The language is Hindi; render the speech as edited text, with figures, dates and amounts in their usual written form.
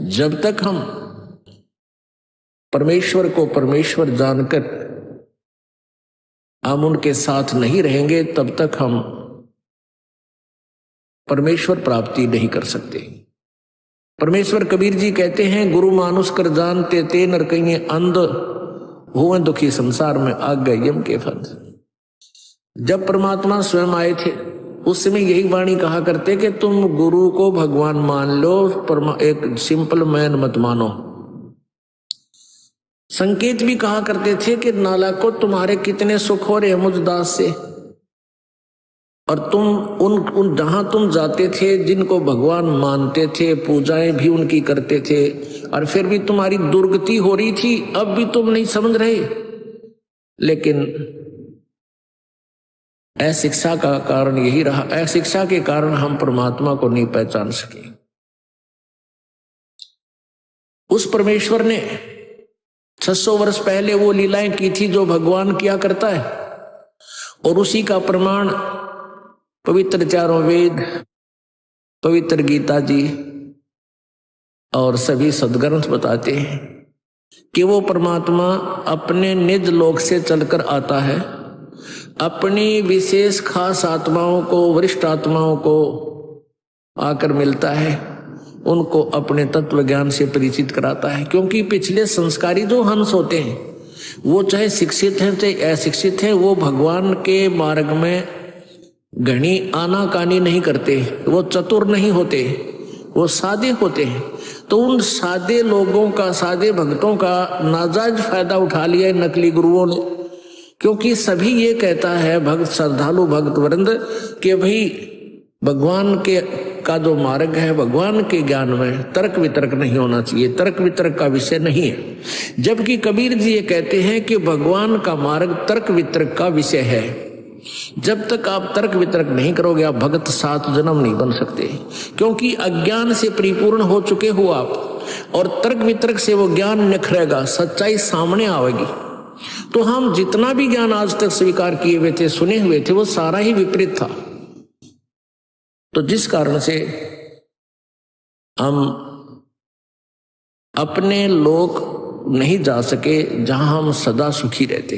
जब तक हम परमेश्वर को परमेश्वर जानकर हम उनके साथ नहीं रहेंगे, तब तक हम परमेश्वर प्राप्ति नहीं कर सकते। परमेश्वर कबीर जी कहते हैं, गुरु मानुष कर जानते ते नर कहीं अंध हुए दुखी संसार में आग गए यम के फंद। जब परमात्मा स्वयं आए थे उस समय यही वाणी कहा करते कि तुम गुरु को भगवान मान लो, एक सिंपल मैन मत मानो। संकेत भी कहा करते थे कि नाला को तुम्हारे कितने सुख हो रहे मुझ दास से, और तुम उन जहां तुम जाते थे जिनको भगवान मानते थे, पूजाएं भी उनकी करते थे, और फिर भी तुम्हारी दुर्गति हो रही थी। अब भी तुम नहीं समझ रहे, लेकिन अशिक्षा का कारण यही रहा। अशिक्षा के कारण हम परमात्मा को नहीं पहचान सके। उस परमेश्वर ने 600 वर्ष पहले वो लीलाएं की थी जो भगवान किया करता है, और उसी का प्रमाण पवित्र चारों वेद, पवित्र गीता जी और सभी सद्ग्रंथ बताते हैं कि वो परमात्मा अपने निज लोक से चलकर आता है, अपनी विशेष खास आत्माओं को, वरिष्ठ आत्माओं को आकर मिलता है, उनको अपने तत्व ज्ञान से परिचित कराता है। क्योंकि पिछले संस्कारी जो हंस होते हैं वो चाहे शिक्षित हैं चाहे अशिक्षित हैं, वो भगवान के मार्ग में घनी आनाकानी नहीं करते, वो चतुर नहीं होते, वो सादे होते हैं। तो उन सादे लोगों का, सादे भक्तों का नाजायज फायदा उठा लिया है नकली गुरुओं ने। क्योंकि सभी ये कहता है भक्त, श्रद्धालु भक्त वृंद, कि भाई भगवान के का जो मार्ग है, भगवान के ज्ञान में तर्क वितर्क नहीं होना चाहिए, तर्क वितर्क का विषय नहीं है। जबकि कबीर जी ये कहते हैं कि भगवान का मार्ग तर्क वितर्क का विषय है। जब तक आप तर्क वितर्क नहीं करोगे आप भगत 7 जन्म नहीं बन सकते, क्योंकि अज्ञान से परिपूर्ण हो चुके हो आप, और तर्क वितर्क से वो ज्ञान निखरेगा, सच्चाई सामने आएगी। तो हम जितना भी ज्ञान आज तक स्वीकार किए हुए थे, सुने हुए थे, वो सारा ही विपरीत था। तो जिस कारण से हम अपने लोक नहीं जा सके जहां हम सदा सुखी रहते।